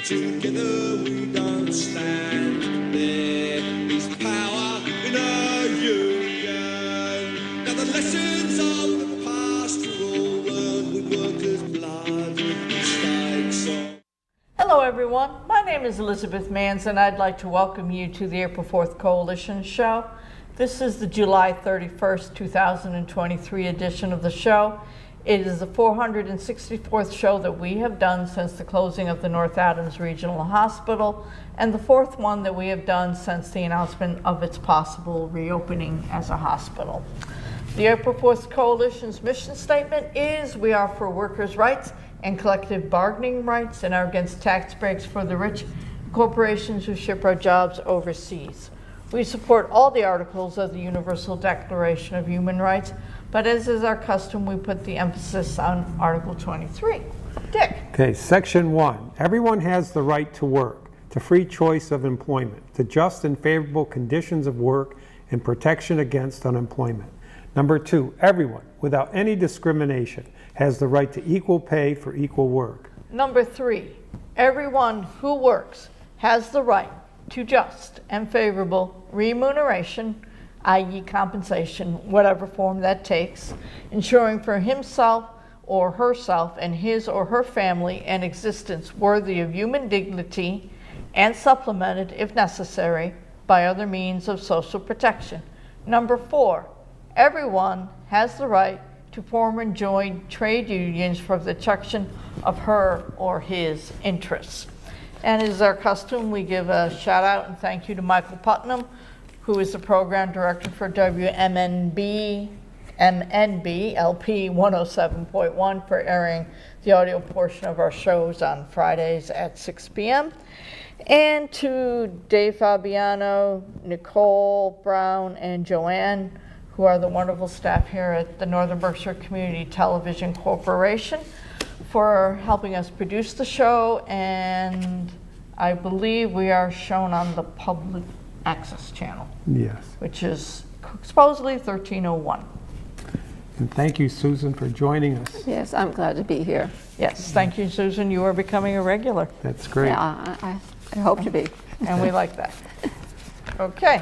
Together we don't stand. There is power in our union. Now the lessons of the past were all learned with workers' blood and mistakes. Hello everyone, my name is Elizabeth Manns and I'd like to welcome you to the April 4th Coalition Show. This is the July 31st, 2023 edition of the show. It is the 464th show that we have done since the closing of the North Adams Regional Hospital, and the fourth one that we have done since the announcement of its possible reopening as a hospital. The April 4th Coalition's mission statement is: we are for workers' rights and collective bargaining rights and are against tax breaks for the rich corporations who ship our jobs overseas. We support all the articles of the Universal Declaration of Human Rights, but as is our custom, we put the emphasis on Article 23. Dick. Okay, Section 1. Everyone has the right to work, to free choice of employment, to just and favorable conditions of work, and protection against unemployment. Number 2. Everyone, without any discrimination, has the right to equal pay for equal work. Number 3. Everyone who works has the right to just and favorable remuneration, i.e. compensation, whatever form that takes, ensuring for himself or herself and his or her family an existence worthy of human dignity and supplemented, if necessary, by other means of social protection. Number 4, everyone has the right to form and join trade unions for the protection of her or his interests. And as our custom, we give a shout out and thank you to Michael Putnam, who is the program director for WMNB LP 107.1 for airing the audio portion of our shows on Fridays at 6 p.m. And to Dave Fabiano, Nicole Brown, and Joanne, who are the wonderful staff here at the Northern Berkshire Community Television Corporation, for helping us produce the show, and I believe we are shown on the public access channel. Yes. Which is supposedly 1301. And thank you, Susan, for joining us. Yes, I'm glad to be here. Yes, thank you, Susan. You are becoming a regular. That's great. Yeah, I hope to be. And we like that. Okay.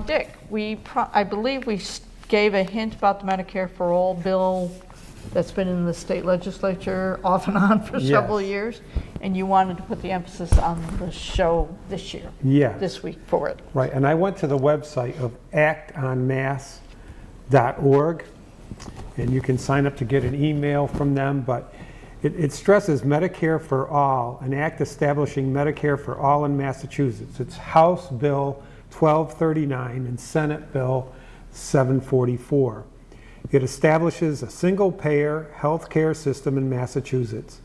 Dick, I believe we gave a hint about the Medicare for All bill that's been in the state legislature off and on for several years, and you wanted to put the emphasis on the show this year. Yes. This week for it. Right, and I went to the website of actonmass.org, and you can sign up to get an email from them, but it stresses Medicare for All, an act establishing Medicare for All in Massachusetts. It's House Bill 1239 and Senate Bill 744. It establishes a single-payer health care system in Massachusetts,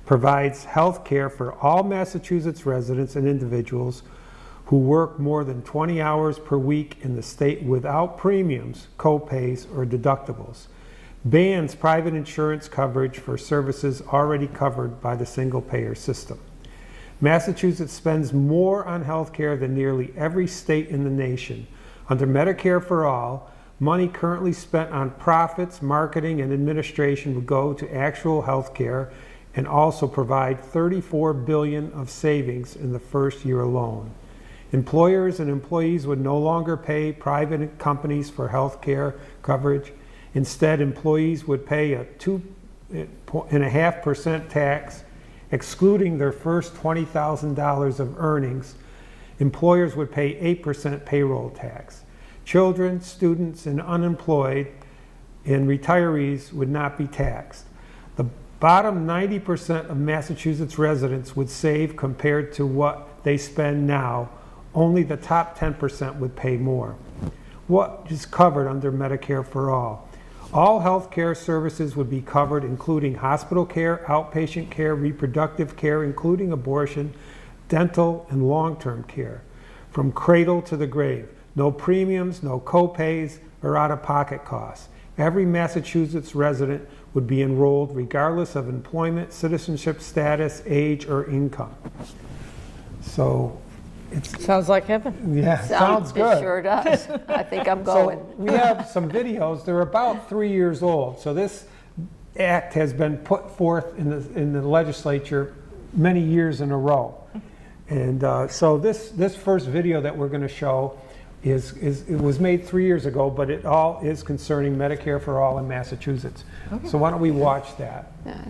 provides health care for all Massachusetts residents and individuals who work more than 20 hours per week in the state without premiums, co-pays, or deductibles, bans private insurance coverage for services already covered by the single-payer system. Massachusetts spends more on health care than nearly every state in the nation. Under Medicare for All, money currently spent on profits, marketing, and administration would go to actual health care and also provide $34 billion of savings in the first year alone. Employers and employees would no longer pay private companies for health care coverage. Instead, employees would pay a 2.5% tax, excluding their first $20,000 of earnings. Employers would pay 8% payroll tax. Children, students, and unemployed and retirees would not be taxed. The bottom 90% of Massachusetts residents would save compared to what they spend now. Only the top 10% would pay more. What is covered under Medicare for All? All health care services would be covered, including hospital care, outpatient care, reproductive care, including abortion, dental, and long-term care, from cradle to the grave. No premiums, no co-pays, or out-of-pocket costs. Every Massachusetts resident would be enrolled regardless of employment, citizenship status, age, or income. So Sounds like heaven. yeah, sounds good. It sure does. I think I'm going. So we have some videos. They're about 3 years old. So this act has been put forth in the legislature many years in a row. And so this first video that we're going to show it was made 3 years ago, but it all is concerning Medicare for All in Massachusetts. So why don't we watch that? Yeah.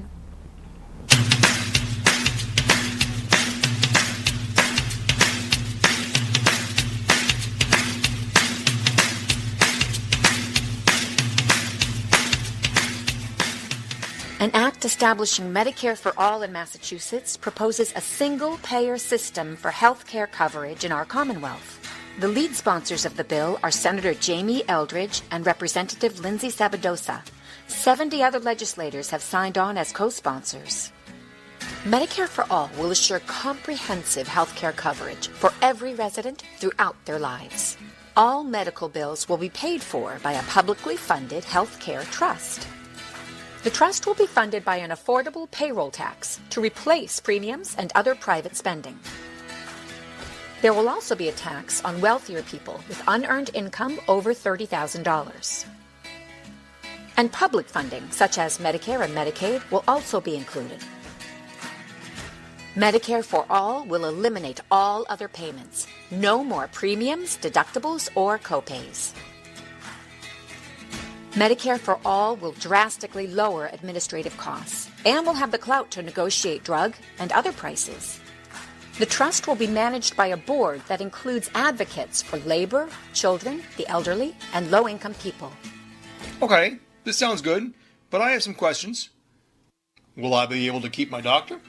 An act establishing Medicare for All in Massachusetts proposes a single-payer system for health care coverage in our Commonwealth. The lead sponsors of the bill are Senator Jamie Eldridge and Representative Lindsay Sabadosa. 70 other legislators have signed on as co-sponsors. Medicare for All will assure comprehensive health care coverage for every resident throughout their lives. All medical bills will be paid for by a publicly funded health care trust. The trust will be funded by an affordable payroll tax to replace premiums and other private spending. There will also be a tax on wealthier people with unearned income over $30,000. And public funding, such as Medicare and Medicaid, will also be included. Medicare for All will eliminate all other payments. No more premiums, deductibles, or copays. Medicare for All will drastically lower administrative costs and will have the clout to negotiate drug and other prices. The trust will be managed by a board that includes advocates for labor, children, the elderly, and low-income people. Okay, this sounds good, but I have some questions. Will I be able to keep my doctor?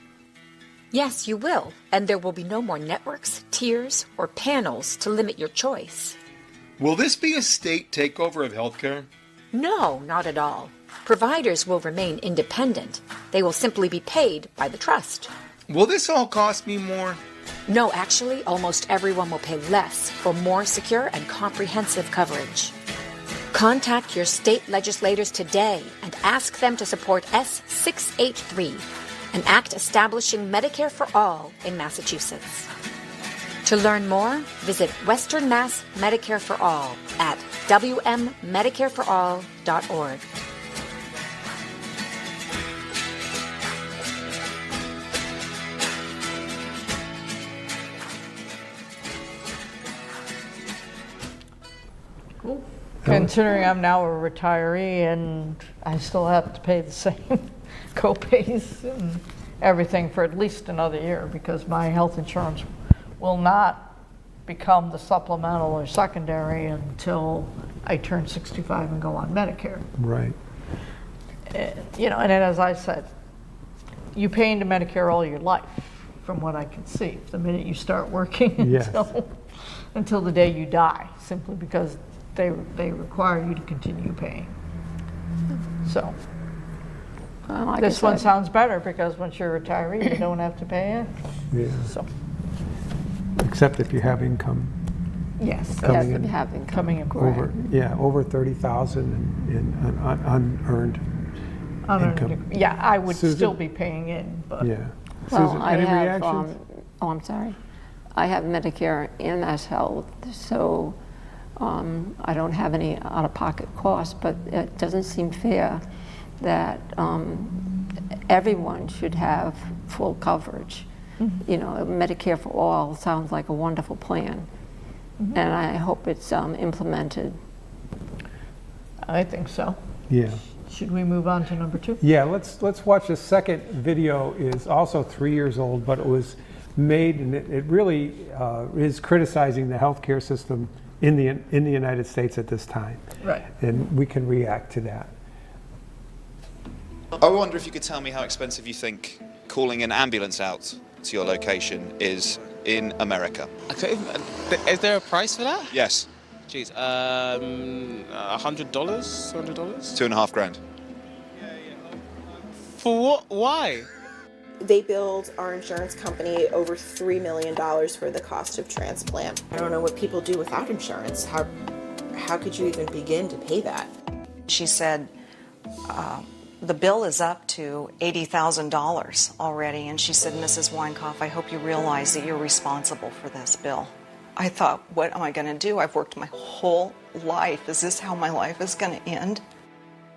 Yes, you will, and there will be no more networks, tiers, or panels to limit your choice. Will this be a state takeover of healthcare? No, not at all. Providers will remain independent. They will simply be paid by the trust. Will this all cost me more? No, actually, almost everyone will pay less for more secure and comprehensive coverage. Contact your state legislators today and ask them to support S683, an act establishing Medicare for All in Massachusetts. To learn more, visit Western Mass Medicare for All at wmmedicareforall.org. Cool. Considering I'm now a retiree and I still have to pay the same co-pays and everything for at least another year because my health insurance will not become the supplemental or secondary until I turn 65 and go on Medicare. Right. You know, and then as I said, you pay into Medicare all your life, from what I can see, the minute you start working Yes. until the day you die, simply because they require you to continue paying. So Well, like this I one said, sounds better because once you're a retiree, you don't have to pay it. Yeah. So Except if you have income yes, you have coming to in have income. coming in over 30,000 in unearned income. Yeah, I would Susan? still be paying in, but Yeah. Well, Susan, I any have, reactions? I'm sorry. I have Medicare and Mass Health, so I don't have any out-of-pocket costs, but it doesn't seem fair that everyone should have full coverage. You know, Medicare for All sounds like a wonderful plan, and I hope it's implemented. I think so. Yeah. Should we move on to number 2? Yeah, let's watch the second video. Is also 3 years old, but it was made, and it really is criticizing the healthcare system in the United States at this time. Right. And we can react to that. I wonder if you could tell me how expensive you think calling an ambulance out to your location is in America. Okay, is there a price for that? Yes, Jeez, $100, $200? $2,500. For what? Why? They billed our insurance company over $3 million for the cost of transplant. I don't know what people do without insurance. How could you even begin to pay that? She said the bill is up to $80,000 already, and she said, Mrs. Weinkauf, I hope you realize that you're responsible for this bill. I thought, what am I going to do? I've worked my whole life. Is this how my life is going to end?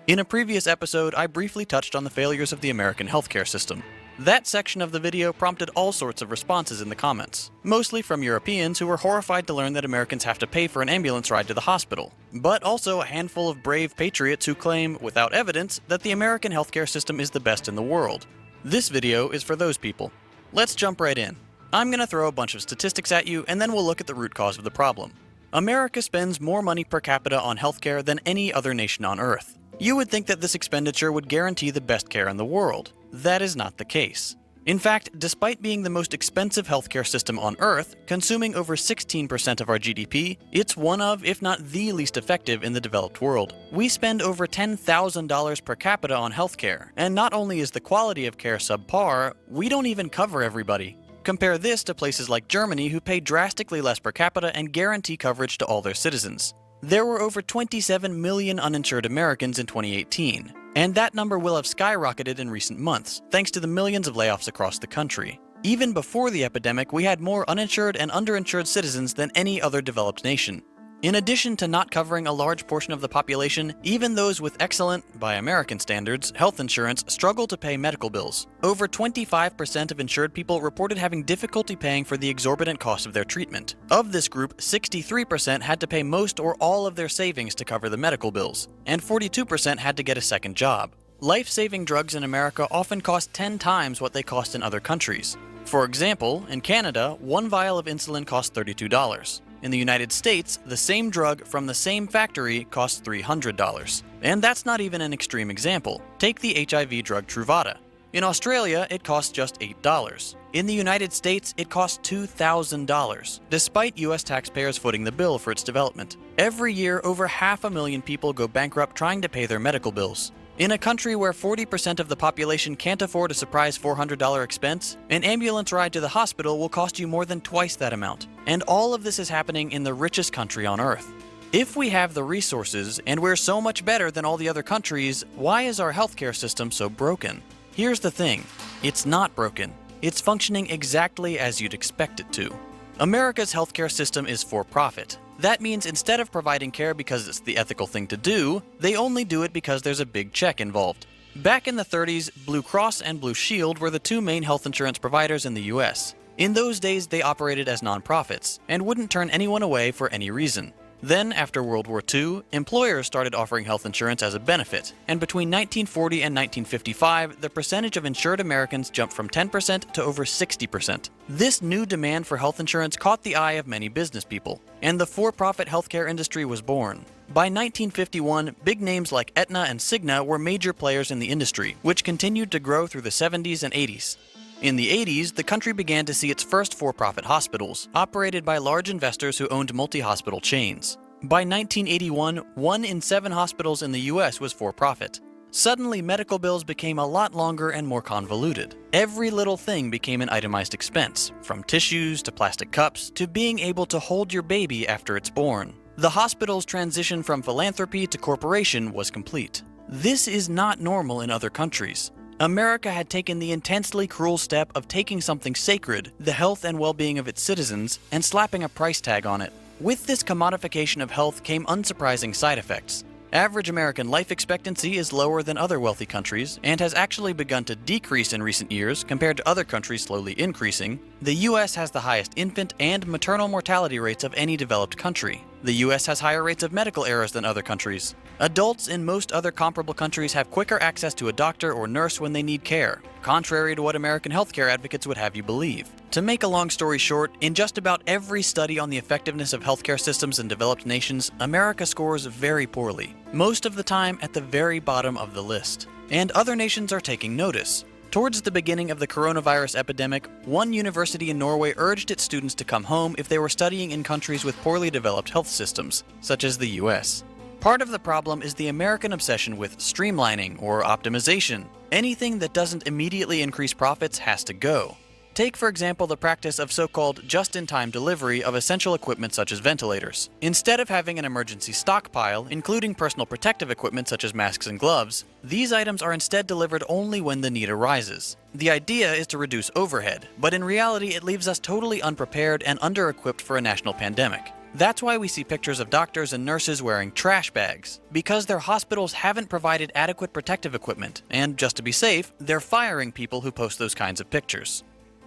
In a previous episode, I briefly touched on the failures of the American healthcare system. That section of the video prompted all sorts of responses in the comments, mostly from Europeans who were horrified to learn that Americans have to pay for an ambulance ride to the hospital, but also a handful of brave patriots who claim, without evidence, that the American healthcare system is the best in the world. This video is for those people. Let's jump right in. I'm going to throw a bunch of statistics at you, and then we'll look at the root cause of the problem. America spends more money per capita on healthcare than any other nation on Earth. You would think that this expenditure would guarantee the best care in the world. That is not the case. In fact, despite being the most expensive healthcare system on Earth, consuming over 16% of our GDP, it's one of, if not the least effective in the developed world. We spend over $10,000 per capita on healthcare, and not only is the quality of care subpar, we don't even cover everybody. Compare this to places like Germany, who pay drastically less per capita and guarantee coverage to all their citizens. There were over 27 million uninsured Americans in 2018, and that number will have skyrocketed in recent months, thanks to the millions of layoffs across the country. Even before the epidemic, we had more uninsured and underinsured citizens than any other developed nation. In addition to not covering a large portion of the population, even those with excellent, by American standards, health insurance struggle to pay medical bills. Over 25% of insured people reported having difficulty paying for the exorbitant cost of their treatment. Of this group, 63% had to pay most or all of their savings to cover the medical bills, and 42% had to get a second job. Life-saving drugs in America often cost 10 times what they cost in other countries. For example, in Canada, one vial of insulin costs $32. In the United States, the same drug from the same factory costs $300. And that's not even an extreme example. Take the HIV drug Truvada. In Australia, it costs just $8. In the United States, it costs $2,000, despite US taxpayers footing the bill for its development. Every year, over 500,000 people go bankrupt trying to pay their medical bills. In a country where 40% of the population can't afford a surprise $400 expense, an ambulance ride to the hospital will cost you more than twice that amount. And all of this is happening in the richest country on Earth. If we have the resources, and we're so much better than all the other countries, why is our healthcare system so broken? Here's the thing. It's not broken. It's functioning exactly as you'd expect it to. America's healthcare system is for profit. That means instead of providing care because it's the ethical thing to do, they only do it because there's a big check involved. Back in the 30s, Blue Cross and Blue Shield were the two main health insurance providers in the US. In those days, they operated as nonprofits and wouldn't turn anyone away for any reason. Then, after World War II, employers started offering health insurance as a benefit, and between 1940 and 1955, the percentage of insured Americans jumped from 10% to over 60%. This new demand for health insurance caught the eye of many business people, and the for-profit healthcare industry was born. By 1951, big names like Aetna and Cigna were major players in the industry, which continued to grow through the 70s and 80s. In the 80s, the country began to see its first for-profit hospitals, operated by large investors who owned multi-hospital chains. By 1981, 1 in 7 hospitals in the US was for-profit. Suddenly, medical bills became a lot longer and more convoluted. Every little thing became an itemized expense, from tissues to plastic cups to being able to hold your baby after it's born. The hospital's transition from philanthropy to corporation was complete. This is not normal in other countries. America had taken the intensely cruel step of taking something sacred, the health and well-being of its citizens, and slapping a price tag on it. With this commodification of health came unsurprising side effects. Average American life expectancy is lower than other wealthy countries and has actually begun to decrease in recent years compared to other countries slowly increasing. The US has the highest infant and maternal mortality rates of any developed country. The US has higher rates of medical errors than other countries. Adults in most other comparable countries have quicker access to a doctor or nurse when they need care, contrary to what American healthcare advocates would have you believe. To make a long story short, in just about every study on the effectiveness of healthcare systems in developed nations, America scores very poorly, most of the time at the very bottom of the list. And other nations are taking notice. Towards the beginning of the coronavirus epidemic, one university in Norway urged its students to come home if they were studying in countries with poorly developed health systems, such as the US. Part of the problem is the American obsession with streamlining or optimization. Anything that doesn't immediately increase profits has to go. Take, for example, the practice of so-called just-in-time delivery of essential equipment such as ventilators. Instead of having an emergency stockpile, including personal protective equipment such as masks and gloves, these items are instead delivered only when the need arises. The idea is to reduce overhead, but in reality it leaves us totally unprepared and under-equipped for a national pandemic. That's why we see pictures of doctors and nurses wearing trash bags, because their hospitals haven't provided adequate protective equipment, and just to be safe, they're firing people who post those kinds of pictures.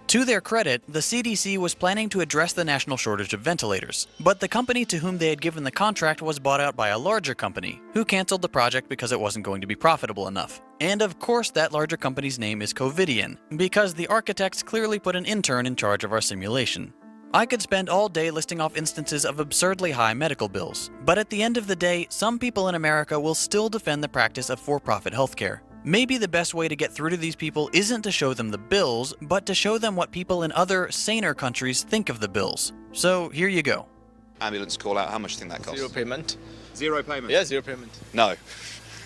To their credit, the CDC was planning to address the national shortage of ventilators, but the company to whom they had given the contract was bought out by a larger company, who canceled the project because it wasn't going to be profitable enough. And of course that larger company's name is Covidian, because the architects clearly put an intern in charge of our simulation. I could spend all day listing off instances of absurdly high medical bills, but at the end of the day, some people in America will still defend the practice of for-profit healthcare. Maybe the best way to get through to these people isn't to show them the bills, but to show them what people in other, saner countries think of the bills. So here you go. Ambulance call out, how much do you think that costs? Zero payment. Zero payment? Yeah, zero payment. No,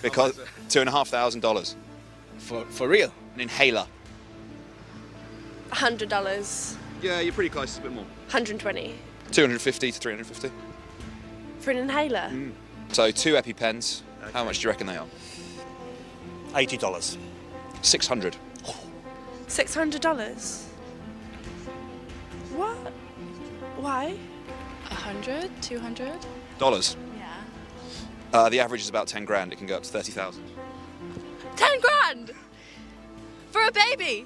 because $2,500. For real? An inhaler. $100. Yeah, you're pretty close, a bit more. 120. 250 to 350. For an inhaler? So 2 EpiPens, how much do you reckon they are? $80. 600. $600? What? Why? 100? 200? Dollars. Yeah. The average is about 10 grand. It can go up to 30,000. 10 grand? For a baby?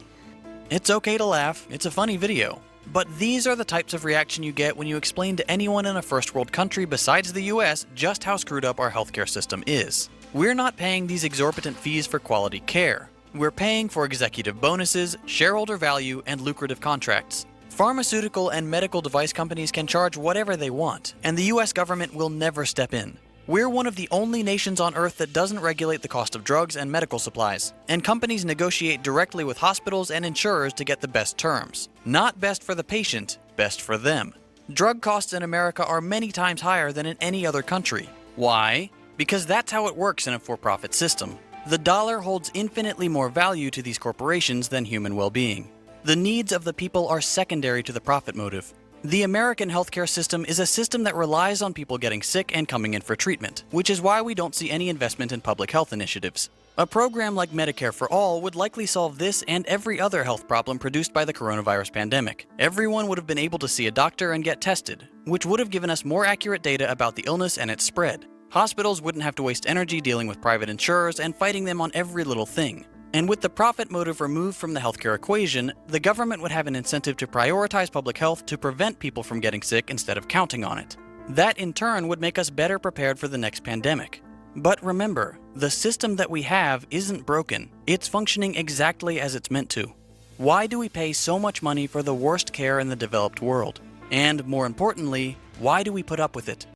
It's okay to laugh, it's a funny video. But these are the types of reaction you get when you explain to anyone in a first world country besides the US just how screwed up our healthcare system is. We're not paying these exorbitant fees for quality care. We're paying for executive bonuses, shareholder value, and lucrative contracts. Pharmaceutical and medical device companies can charge whatever they want, and the US government will never step in. We're one of the only nations on Earth that doesn't regulate the cost of drugs and medical supplies, and companies negotiate directly with hospitals and insurers to get the best terms. Not best for the patient, best for them. Drug costs in America are many times higher than in any other country. Why? Because that's how it works in a for-profit system. The dollar holds infinitely more value to these corporations than human well-being. The needs of the people are secondary to the profit motive. The American healthcare system is a system that relies on people getting sick and coming in for treatment, which is why we don't see any investment in public health initiatives. A program like Medicare for All would likely solve this and every other health problem produced by the coronavirus pandemic. Everyone would have been able to see a doctor and get tested, which would have given us more accurate data about the illness and its spread. Hospitals wouldn't have to waste energy dealing with private insurers and fighting them on every little thing. And with the profit motive removed from the healthcare equation, the government would have an incentive to prioritize public health to prevent people from getting sick instead of counting on it. That in turn would make us better prepared for the next pandemic. But remember, the system that we have isn't broken. It's functioning exactly as it's meant to. Why do we pay so much money for the worst care in the developed world? And more importantly, why do we put up with it?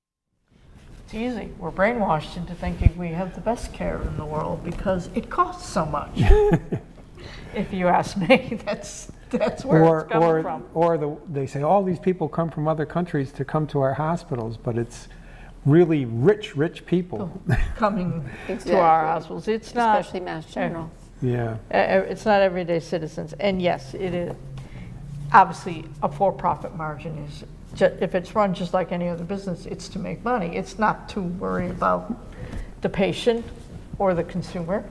It's easy. We're brainwashed into thinking we have the best care in the world because it costs so much. If you ask me, that's where it's coming from. Or they say all these people come from other countries to come to our hospitals, but it's really rich people coming Exactly. to our hospitals. It's not, Especially Mass General. Yeah. It's not everyday citizens. And yes, it is. Obviously, a for-profit margin is, if it's run just like any other business, it's to make money. It's not to worry about the patient or the consumer.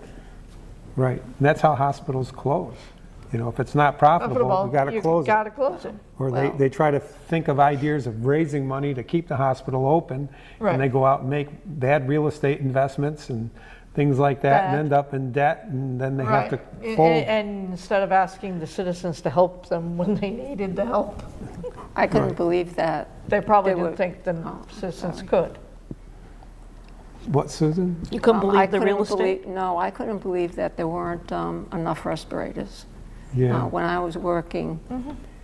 Right. And that's how hospitals close. You know, if it's not profitable, you got to close it. You got to close it. Or they try to think of ideas of raising money to keep the hospital open, Right. and they go out and make bad real estate investments and things like that, and end up in debt, and then they have to fold. And instead of asking the citizens to help them when they needed the help, I couldn't believe that. they probably didn't think the citizens could. What, Susan? You couldn't I believe the real couldn't estate? No, I couldn't believe that there weren't enough respirators. Yeah. When I was working,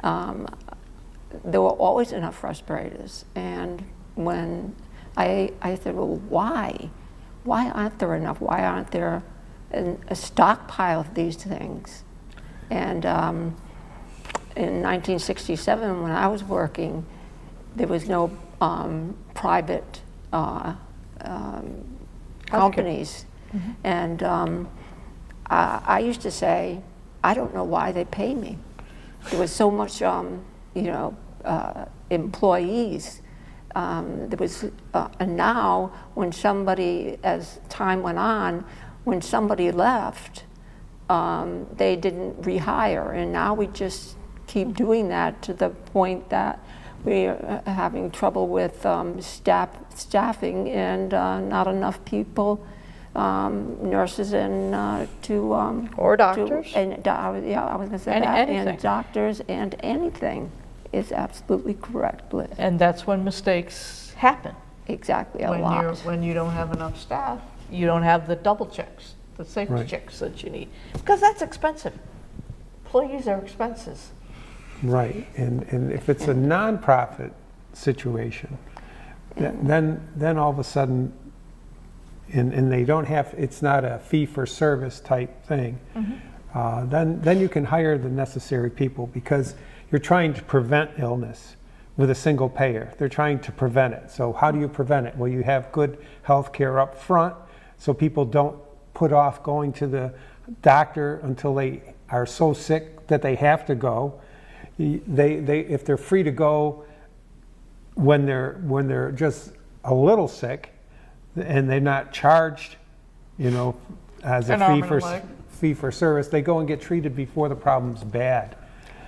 there were always enough respirators. And when I said, well, why? Why aren't there enough? Why aren't there a stockpile of these things? And in 1967, when I was working, there was no private companies. And I used to say, I don't know why they pay me. There was so much, employees. There was, and now when somebody, as time went on, when somebody left, they didn't rehire, and now we just keep doing that to the point that We are having trouble with staffing and not enough people, nurses and or doctors. Yeah, I was going to say that. Anything. And doctors and anything is absolutely correct, Liz. And that's when mistakes happen. Exactly, a when lot. When you don't have enough staff, you don't have the double checks, the safety Right. checks that you need, because that's expensive. Employees are expenses. Right, and if it's a nonprofit situation, then all of a sudden, and they don't have, it's not a fee-for-service type thing, then you can hire the necessary people, because you're trying to prevent illness with a single payer. They're trying to prevent it. So how do you prevent it? Well, you have good health care up front, so people don't put off going to the doctor until they are so sick that they have to go. If they're free to go when they're just a little sick, and they're not charged, as a fee for service, they go and get treated before the problem's bad.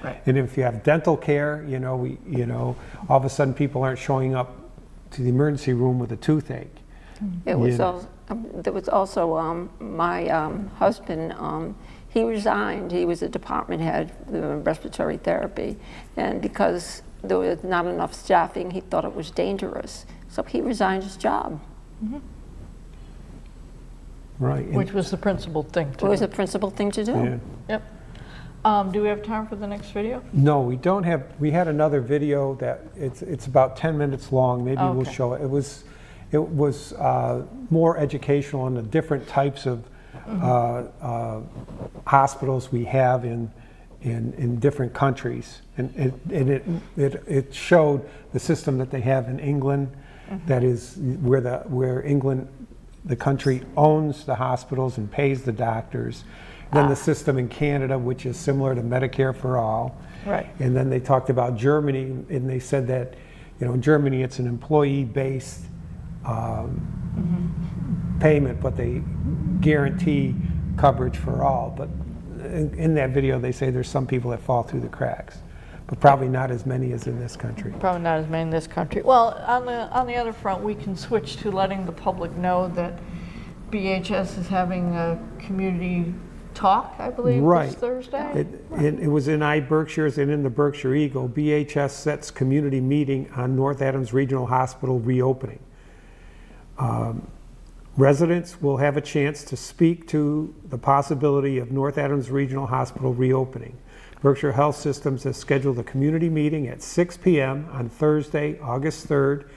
Right. And if you have dental care, all of a sudden people aren't showing up to the emergency room with a toothache. It was there was also my husband. He resigned. He was a department head of respiratory therapy, and because there was not enough staffing, he thought it was dangerous, so he resigned his job. Right. Which was the principal thing to do. It was the principal thing to do. Yeah. Yep. Do we have time for the next video? No, we don't have. We had another video that it's about 10 minutes long. Maybe we'll Okay. show it. It was more educational on the different types of hospitals we have in different countries, and it showed the system that they have in England. That is where England, the country, owns the hospitals and pays the doctors. Then the system in Canada, which is similar to Medicare for All. Right. And then they talked about Germany, and they said that, in Germany it's an employee-based payment, but they guarantee coverage for all. But in that video, they say there's some people that fall through the cracks, but probably not as many as in this country. Probably not as many in this country. Well, on the other front, we can switch to letting the public know that BHS is having a community talk, I believe, Right. this Thursday. It was in iBerkshires and in the Berkshire Eagle. BHS sets community meeting on North Adams Regional Hospital reopening. Residents will have a chance to speak to the possibility of North Adams Regional Hospital reopening. Berkshire Health Systems has scheduled a community meeting at 6 p.m. on Thursday, August 3rd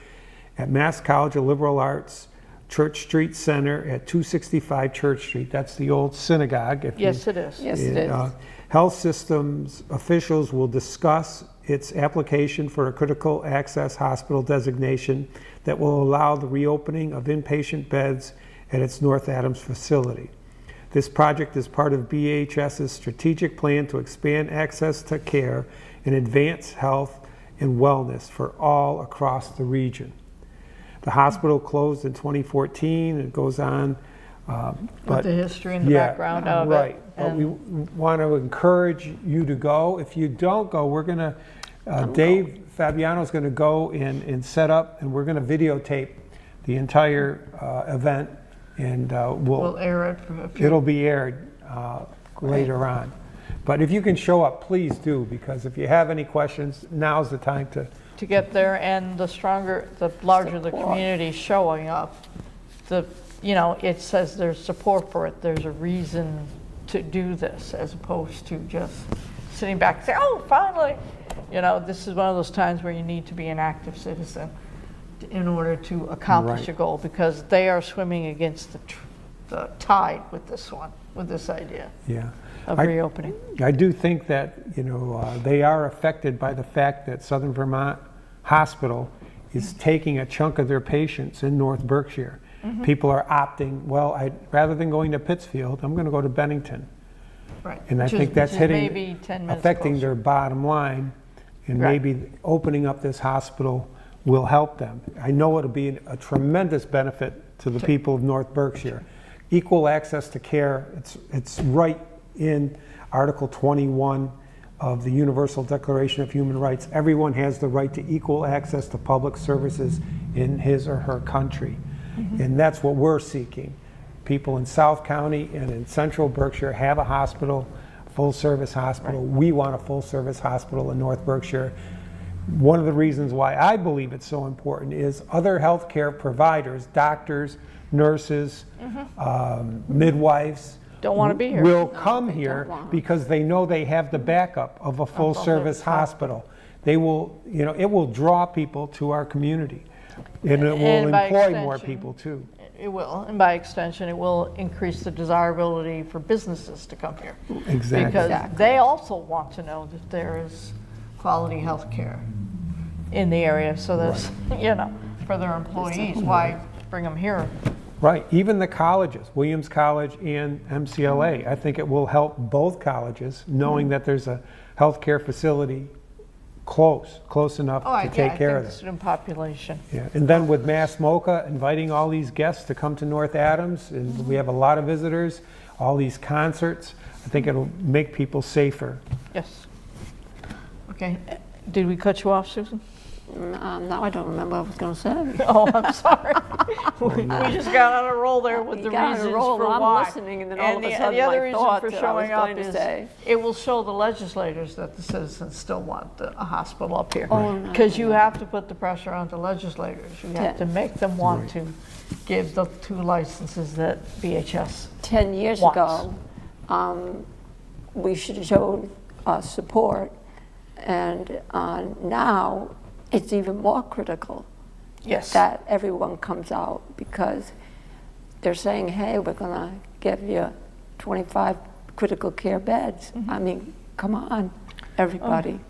at Mass College of Liberal Arts, Church Street Center at 265 Church Street. That's the old synagogue. Yes, it is. Yes, it is. Health Systems officials will discuss its application for a critical access hospital designation that will allow the reopening of inpatient beds at its North Adams facility. This project is part of BHS's strategic plan to expand access to care and advance health and wellness for all across the region. The hospital closed in 2014, and it goes on. With the history and the background of it. Right. But we want to encourage you to go. If you don't go, we're going to, Dave Fabiano is going to go and set up, and we're going to videotape the entire event, and We'll air it for a few. it'll be aired later on. But if you can show up, please do, because if you have any questions, now's the time to get there, and the larger the community showing up, it says there's support for it. There's a reason to do this, as opposed to just sitting back and say, oh, finally. This is one of those times where you need to be an active citizen in order to accomplish a goal, because they are swimming against the tide with this idea of reopening. I do think that, they are affected by the fact that Southern Vermont Hospital is taking a chunk of their patients in North Berkshire. People are opting, rather than going to Pittsfield, I'm going to go to Bennington. Right. And I think that's maybe 10 minutes affecting closer. their bottom line, and Right. maybe opening up this hospital will help them. I know it'll be a tremendous benefit to the people of North Berkshire. Equal access to care, it's right in Article 21 of the Universal Declaration of Human Rights. Everyone has the right to equal access to public services in his or her country. And that's what we're seeking. People in South County and in Central Berkshire have a hospital, full-service hospital. We want a full-service hospital in North Berkshire. One of the reasons why I believe it's so important is other healthcare providers, doctors, nurses, midwives, Don't want to be here. will come here because they know they have the backup of a full-service hospital. They will, you know, it will draw people to our community, and it will And by employ more extension, people too. It will, and by extension, it will increase the desirability for businesses to come here. Exactly. Because they also want to know that there is quality health care in the area, so there's, you know, for their employees, why bring them here? Right, even the colleges, Williams College and MCLA, I think it will help both colleges knowing that there's a healthcare facility close enough to take care of I think them. the student population. Yeah, and then with Mass MoCA inviting all these guests to come to North Adams, and we have a lot of visitors, all these concerts, I think it'll make people safer. Yes. Okay, did we cut you off, Susan? Now I don't remember what I was going to say. Oh, I'm sorry. We just got on a roll there with the got on a reasons roll, for I'm why. listening, and then all of a the sudden other my reason thought for that I was showing up going to is say. it will show the legislators that the citizens still want a hospital up here. Oh, no, Because you have to put the pressure on the legislators. You have to make them want to give the 2 licenses that BHS 10 years wants. ago, we should have shown support, and now it's even more critical that everyone comes out, because they're saying, hey, we're going to give you 25 critical care beds. I mean, come on, everybody.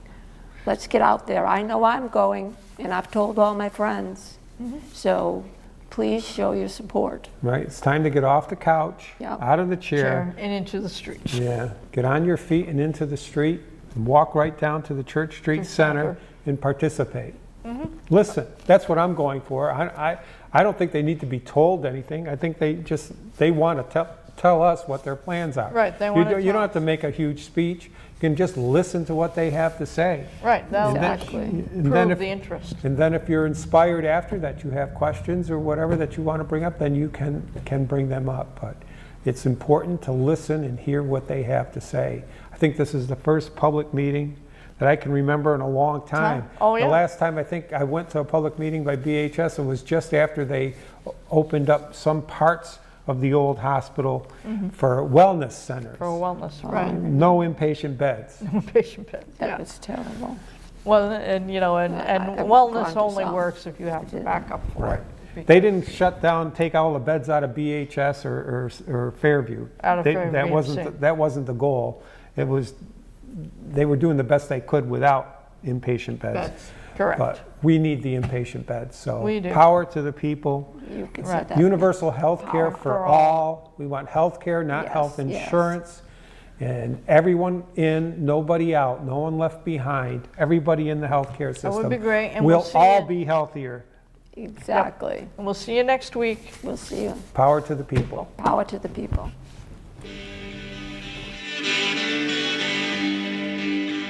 Let's get out there. I know I'm going, and I've told all my friends. So please show your support. Right, it's time to get off the couch, Yep. out of the chair. And into the streets. Yeah, get on your feet and into the street, and walk right down to the Church Street Center and participate. Listen, that's what I'm going for. I don't think they need to be told anything. I think they want to tell us what their plans are. Right, they want to You don't have to make a huge speech. You can just listen to what they have to say. Right, that'll And prove then if- the interest. And then if you're inspired after that, you have questions or whatever that you want to bring up, then you can bring them up. But it's important to listen and hear what they have to say. I think this is the first public meeting that I can remember in a long time. Oh, yeah. The last time I think I went to a public meeting by BHS, it was just after they opened up some parts of the old hospital for wellness centers. For wellness, right. No inpatient beds. Inpatient beds, That was terrible. Well, and you know, and I've wellness gone to only some. works if you have the backup for Right. it. They didn't shut down, take all the beds out of BHS or Fairview. Out of Fairview, That wasn't the goal. It was, they were doing the best they could without inpatient beds. Beds, correct. But we need the inpatient beds, so We do. power to the people. You can Right. say that. Universal health care Power for for all. We want health care, not Yes, health yes. insurance. And everyone in, nobody out, no one left behind. Everybody in the healthcare system. would be great, and we'll we'll see all it. be healthier. Exactly. And we'll see you next week. We'll see you. Power to the people. Power to the people.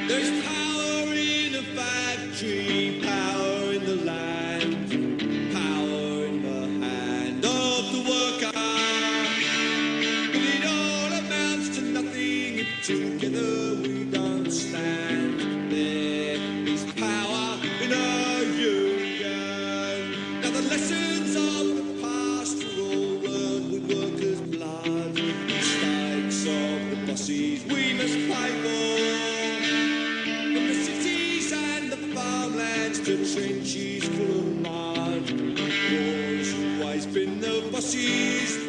There's power in a factory, power in the land, power in the hand of the worker. But it all amounts to nothing if together we don't stand. There is power in our union. Now the lessons of the past were all learned with workers' blood. Mistakes of the bosses we must pay for. From the cities and the farmlands to trenches full of mud. War's always been the bosses'